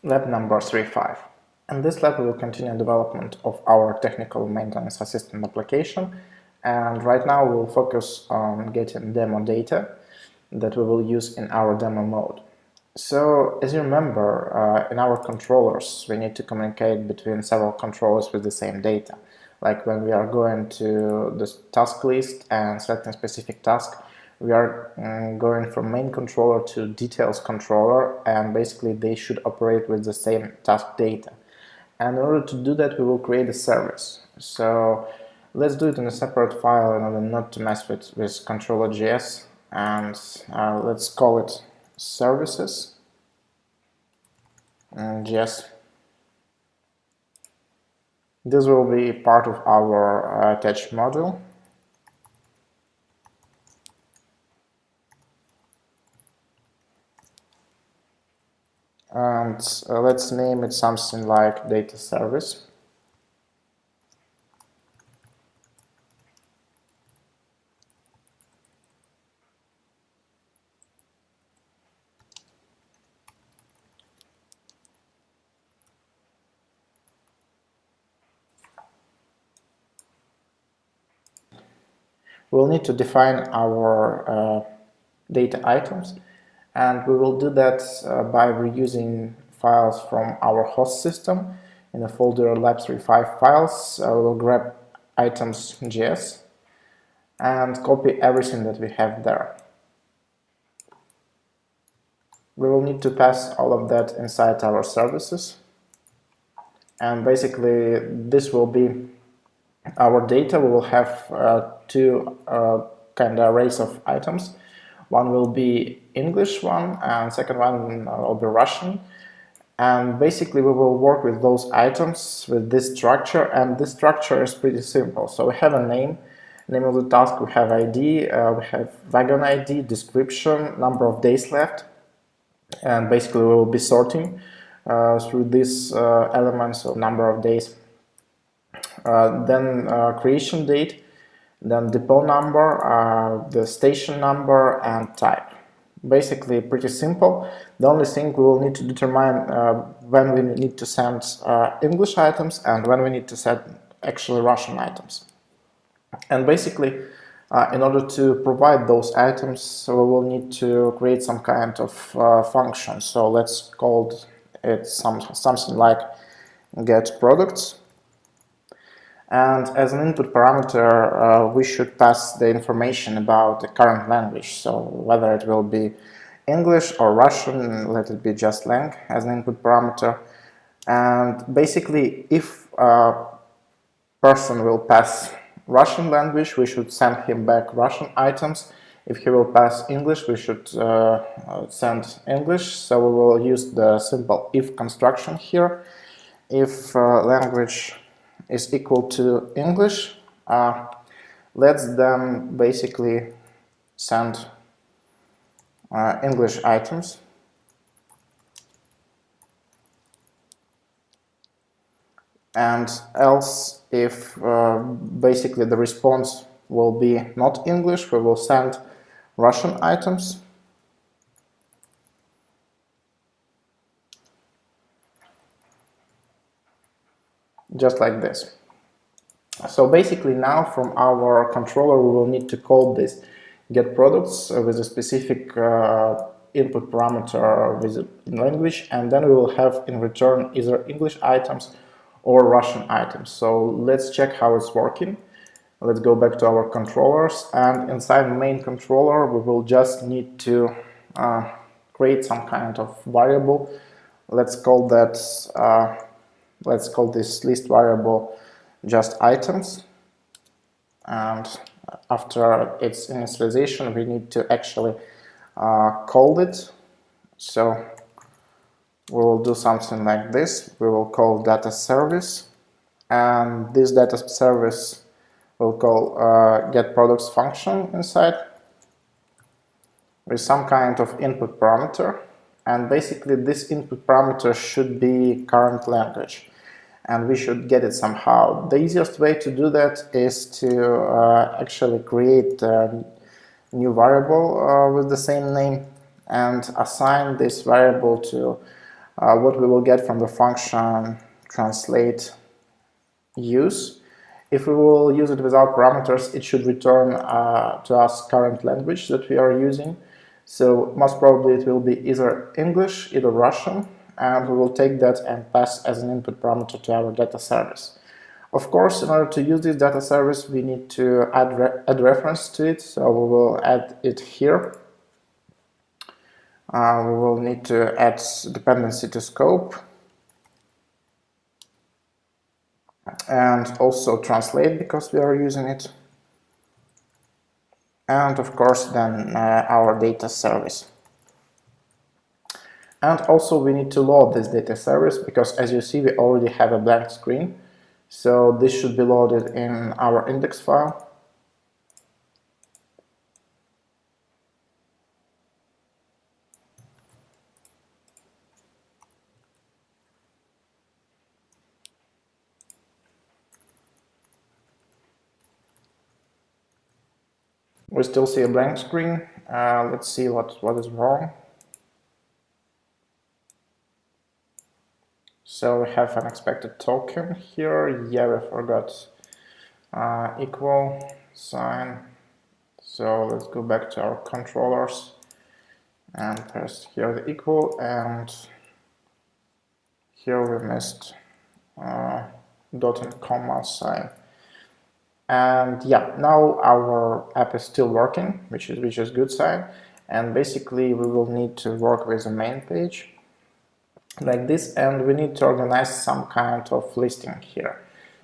Lab number 35. In this lab we will continue development of our technical maintenance assistant application, and right now we will focus on getting demo data that we will use in our demo mode. So as you remember, in our controllers we need to communicate between several controllers with the same data. Like when we are going to the task list and selecting specific task, we are going from main controller to details controller, and basically they should operate with the same task data. And in order to do that, we will create a service. So let's do it in a separate file in order not to mess with controller.js, and let's call it services.js. This will be part of our attached module. And let's name it something like data service. We'll need to define our data items, and we will do that by reusing files from our host system. In the folder lab35 files, we will grab items.js and copy everything that we have there. We will need to pass all of that inside our services, and basically this will be our data. We will have two kind of arrays of items. One will be English one, and second one will be Russian. And basically we will work with those items with this structure, and this structure is pretty simple. So we have a name of the task, we have ID, we have wagon ID, description, number of days left, and basically we will be sorting through these elements of number of days. Then creation date, then depot number, the station number, and type. Basically pretty simple. The only thing we will need to determine when we need to send English items and when we need to send actually Russian items. And basically in order to provide those items, we will need to create some kind of function. So let's call it something like get products. And as an input parameter, we should pass the information about the current language. So whether it will be English or Russian, let it be just lang as an input parameter. And basically, if a person will pass Russian language, we should send him back Russian items. If he will pass English, we should send English. So we will use the simple if construction here. If language is equal to English, let's then basically send English items. And else, if basically the response will be not English, we will send Russian items. Just like this. So basically now from our controller we will need to call this get products with a specific input parameter with language, and then we will have in return either English items or Russian items. So let's check how it's working. Let's go back to our controllers, and inside main controller we will just need to create some kind of variable. Let's call that let's call this list variable just items, and after its initialization we need to actually call it. So we will do something like this. We will call data service, and this data service will call get products function inside with some kind of input parameter. And basically this input parameter should be current language, and we should get it somehow. The easiest way to do that is to actually create a new variable with the same name and assign this variable to what we will get from the function translate use. If we will use it without parameters, it should return to us current language that we are using. So most probably it will be either English, either Russian, and we will take that and pass as an input parameter to our data service. Of course, in order to use this data service, we need to add reference to it, so we will add it here. We will need to add dependency to scope, and also translate because we are using it, and of course then our data service. And also we need to load this data service because, as you see, we already have a blank screen, so this should be loaded in our index file. We still see a blank screen. Let's see what is wrong. So we have unexpected token here. Yeah, we forgot equal sign. So let's go back to our controllers and press here the equal, and here we missed dot and comma sign. And yeah, now our app is still working, which is good sign. And basically we will need to work with the main page like this, and we need to organize some kind of listing here.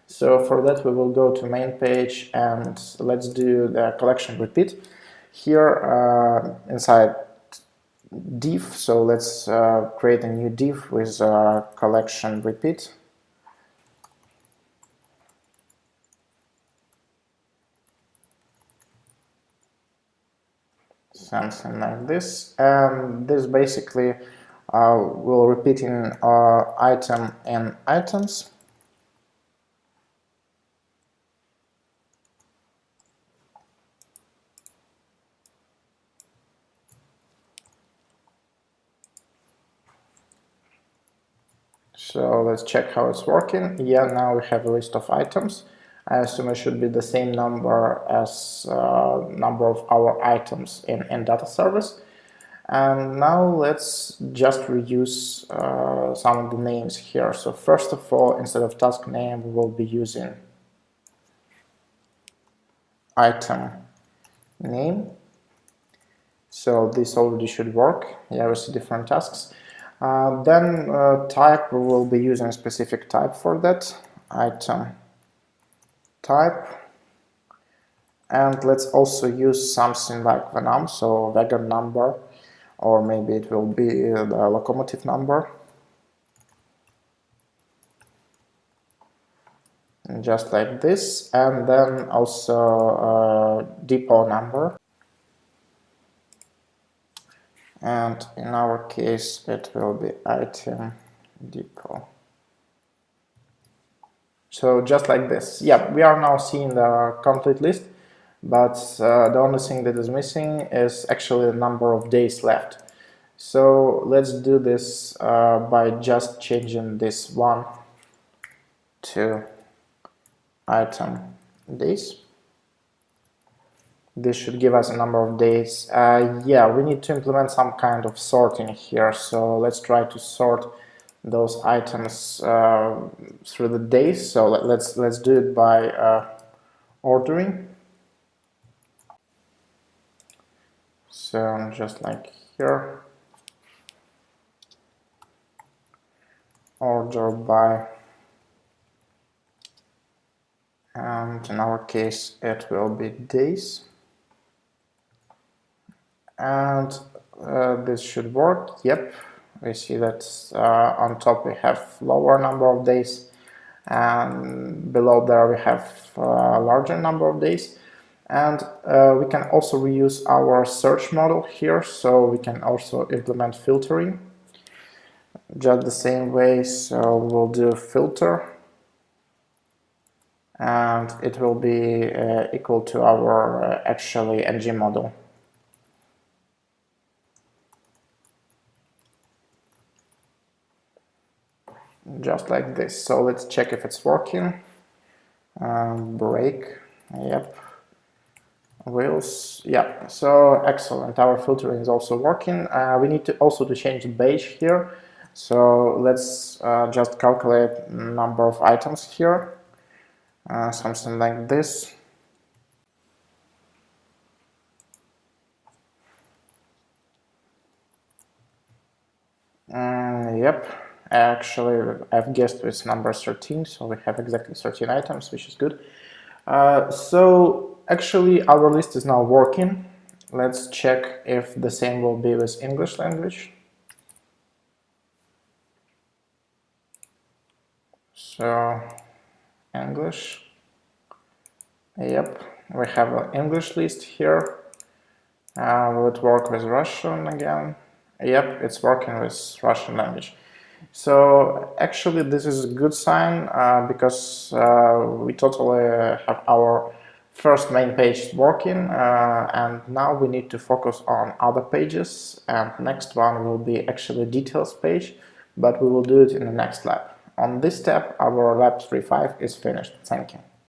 So for that we will go to main page and let's do the collection repeat here inside div. So let's create a new div with collection repeat. Something like this, and this basically will repeat in item and items. So let's check how it's working. Yeah, now we have a list of items. I assume it should be the same number as number of our items in data service. And now let's just reuse some of the names here. So first of all, instead of task name, we will be using item name. So this already should work. Yeah, we see different tasks. Then type, we will be using a specific type for that, item type. And let's also use something like the num, so wagon number, or maybe it will be the locomotive number. And just like this, and then also depot number. And in our case, it will be item depot. So just like this. Yeah, we are now seeing the complete list, but the only thing that is missing is actually the number of days left. So let's do this by just changing this one to item days. This should give us a number of days. Yeah, we need to implement some kind of sorting here. So let's try to sort those items through the days. So let's do it by ordering. So just like here, order by, and in our case it will be days. And this should work. Yep, we see that on top we have lower number of days, and below there we have a larger number of days. And we can also reuse our search model here, so we can also implement filtering just the same way. So we'll do filter, and it will be equal to our actually ng model. just like this. So let's check if it's working. Break, yep. Wheels, yeah. So excellent, our filtering is also working. We need to also to change the beige here. So let's just calculate number of items here, something like this. Yep, actually I've guessed with number 13, so we have exactly 13 items, which is good. So actually our list is now working. Let's check if the same will be with English language. So English, yep, we have an English list here. Will it work with Russian again? Yep, it's working with Russian language. So actually this is a good sign because we totally have our first main page working, and now we need to focus on other pages, and next one will be actually details page, but we will do it in the next lab. On this step our lab 3.5 is finished. Thank you.